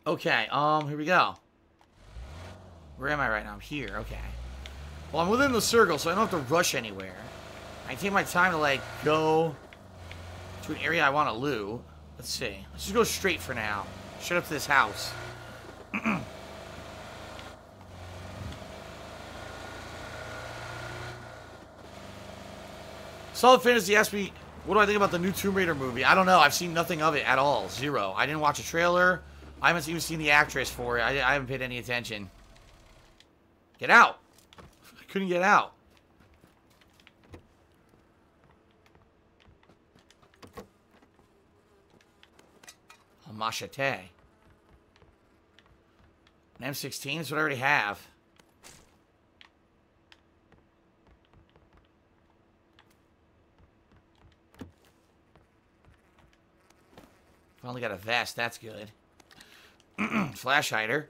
Okay, here we go. Where am I right now? I'm here, okay. Well, I'm within the circle, so I don't have to rush anywhere. I can take my time to, like, go to an area I want to loot. Let's see. Let's just go straight for now. Straight up to this house. Solid Fantasy asked me, what do I think about the new Tomb Raider movie? I don't know. I've seen nothing of it at all. Zero. I didn't watch a trailer. I haven't even seen the actress for it. I haven't paid any attention. Get out. I couldn't get out. A machete. An M16 is what I already have. Finally got a vest. That's good. Flash hider.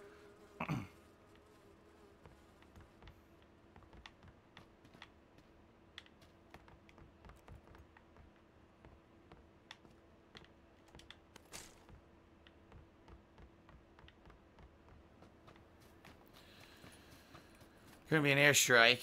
Gonna be an airstrike.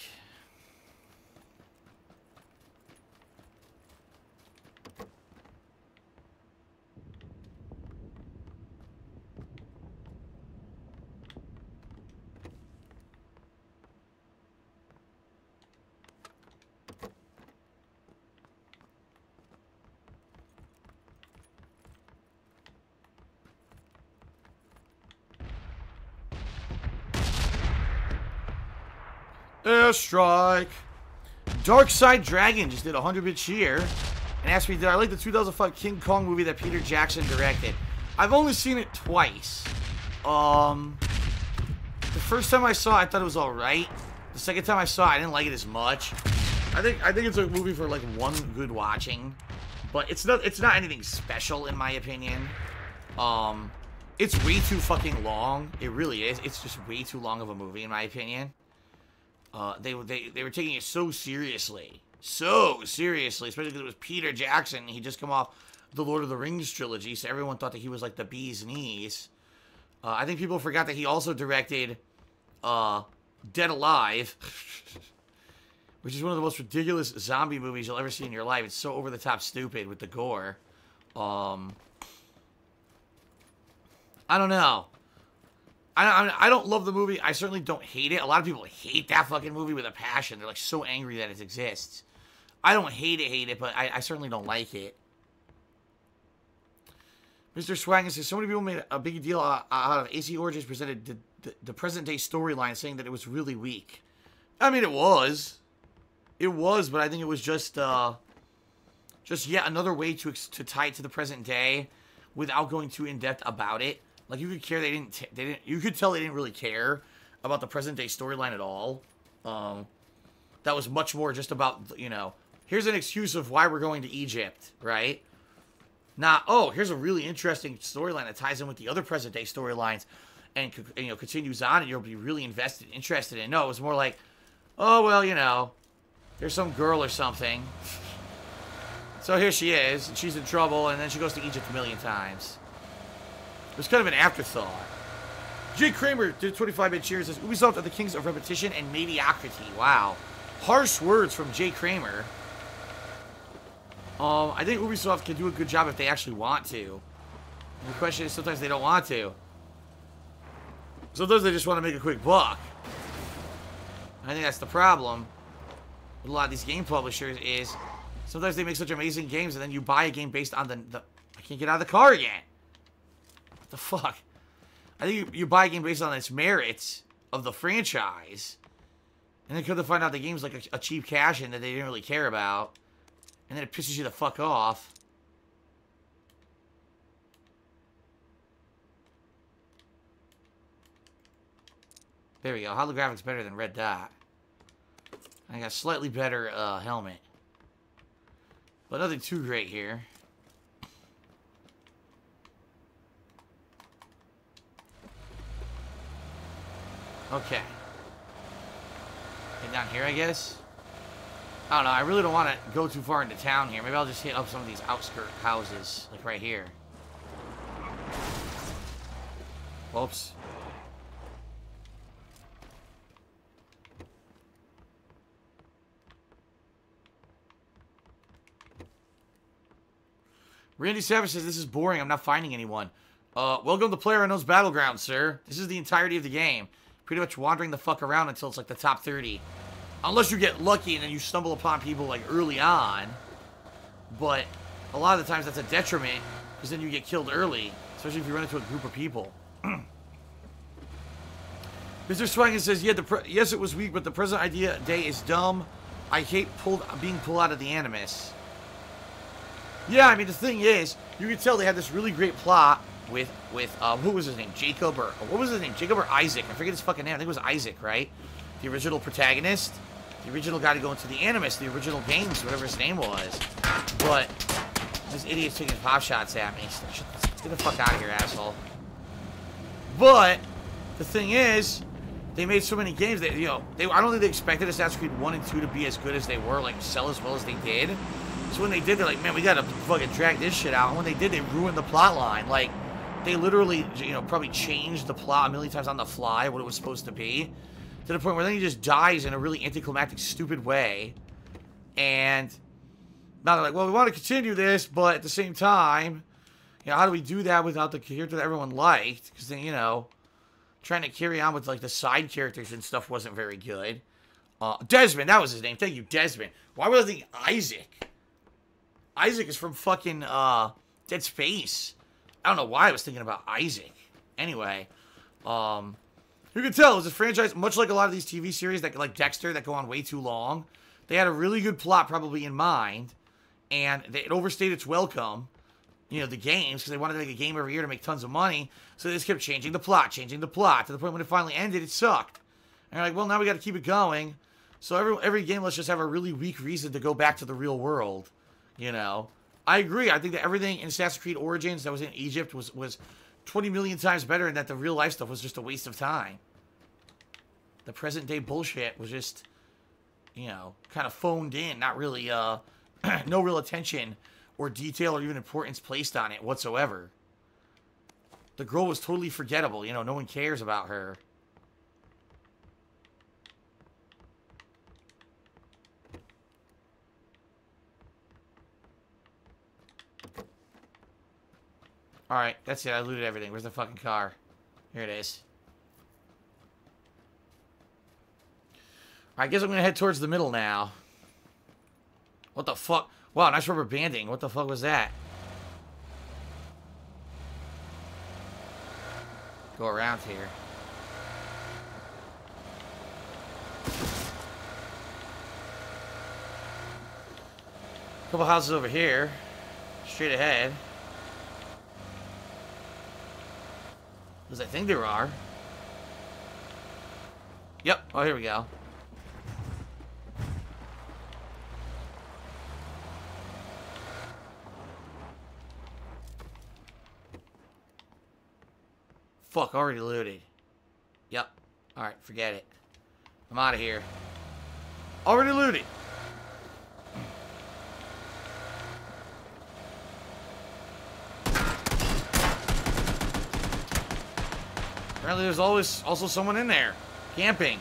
Airstrike. Dark Side Dragon just did a 100-bit cheer and asked me, did I like the 2005 King Kong movie that Peter Jackson directed? I've only seen it twice. The first time I saw it, I thought it was alright. The second time I saw it, I didn't like it as much. I think it's a movie for like one good watching, but it's not anything special in my opinion. It's way too fucking long. It really is. It's just way too long of a movie in my opinion. They were taking it so seriously, especially because it was Peter Jackson. He just come off the Lord of the Rings trilogy, so everyone thought that he was like the bee's knees. I think people forgot that he also directed Dead Alive, which is one of the most ridiculous zombie movies you'll ever see in your life. It's so over the top stupid with the gore. I don't know. I don't love the movie. I certainly don't hate it. A lot of people hate that fucking movie with a passion. They're like so angry that it exists. I don't hate it, but I certainly don't like it. Mr. Swaggin says, so many people made a big deal out of AC Origins presented the present-day storyline, saying that it was really weak. I mean, it was. It was, but I think it was just yet another way to tie it to the present day without going too in-depth about it. Like, you could care, you could tell they didn't really care about the present-day storyline at all. That was much more just about, you know, here's an excuse of why we're going to Egypt, right? Not, oh, here's a really interesting storyline that ties in with the other present-day storylines and, you know, continues on and you'll be really interested in. No, it was more like, oh, well, you know, there's some girl or something. So here she is, and she's in trouble, and then she goes to Egypt a million times. It was kind of an afterthought. Jay Kramer did 25-bit cheers. Says, Ubisoft are the kings of repetition and mediocrity. Wow. Harsh words from Jay Kramer. I think Ubisoft can do a good job if they actually want to. The question is, sometimes they don't want to. Sometimes they just want to make a quick buck. I think that's the problem with a lot of these game publishers is sometimes they make such amazing games and then you buy a game based on the I can't get out of the car again. What the fuck? I think you buy a game based on its merits of the franchise. And then come to find out the game's like a cheap cash-in that they didn't really care about. And then it pisses you the fuck off. There we go. Holographic's better than Red Dot. I got a slightly better helmet. But nothing too great here. Okay. Get down here, I guess. I don't know. I really don't want to go too far into town here. Maybe I'll just hit up some of these outskirt houses. Like right here. Oops. Randy Savage says, this is boring. I'm not finding anyone. Welcome to PlayerUnknown's Battlegrounds, sir. This is the entirety of the game. Pretty much wandering the fuck around until it's like the top 30. Unless you get lucky and then you stumble upon people like early on. But a lot of the times that's a detriment because then you get killed early. Especially if you run into a group of people. Mr. Swangan says, yeah, yes, it was weak, but the present idea day is dumb. I hate being pulled out of the Animus. Yeah, I mean, the thing is, you can tell they had this really great plot with who was his name? Jacob, or what was his name? Jacob or Isaac? I forget his fucking name. I think it was Isaac, right? The original protagonist. The original guy to go into the Animus, the original games, whatever his name was. But this idiot's taking pop shots at me. Let's get the fuck out of here, asshole. But the thing is, they made so many games that, you know, I don't think they expected Assassin's Creed 1 and 2 to be as good as they were, like, sell as well as they did. So when they did, they're like, man, we gotta fucking drag this shit out. And when they did, they ruined the plot line. Like, they literally, you know, probably changed the plot a million times on the fly, what it was supposed to be. To the point where then he just dies in a really anticlimactic, stupid way. And now they're like, well, we want to continue this, but at the same time, you know, how do we do that without the character that everyone liked? Because then, you know, trying to carry on with, like, the side characters and stuff wasn't very good. Desmond, that was his name. Thank you, Desmond. Why was I thinking Isaac? Isaac is from fucking, Dead Space. I don't know why I was thinking about Isaac. Anyway, you can tell it was a franchise, much like a lot of these TV series, that like Dexter, that go on way too long. They had a really good plot probably in mind, and it overstayed its welcome, you know, the games, because they wanted to make a game every year to make tons of money, so they just kept changing the plot, to the point when it finally ended, it sucked. And they're like, well, now we got to keep it going, so every game, let's just have a really weak reason to go back to the real world. You know, I agree. I think that everything in Assassin's Creed Origins that was in Egypt was 20 million times better, and that the real life stuff was just a waste of time. The present day bullshit was just, you know, kind of phoned in, not really, no real attention or detail or even importance placed on it whatsoever. The girl was totally forgettable. You know, no one cares about her. Alright, that's it. I looted everything. Where's the fucking car? Here it is. I guess I'm going to head towards the middle now. What the fuck? Wow, nice rubber banding. What the fuck was that? Go around here. Couple houses over here. Straight ahead. Because I think there are. Yep. Oh, here we go. Fuck, already looted. Yep. Alright, forget it. I'm out of here. Already looted. Apparently there's always also someone in there. Camping.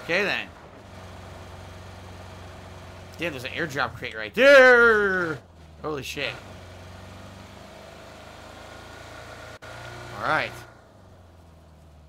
Okay then. Yeah, there's an airdrop crate right there. Holy shit. Alright.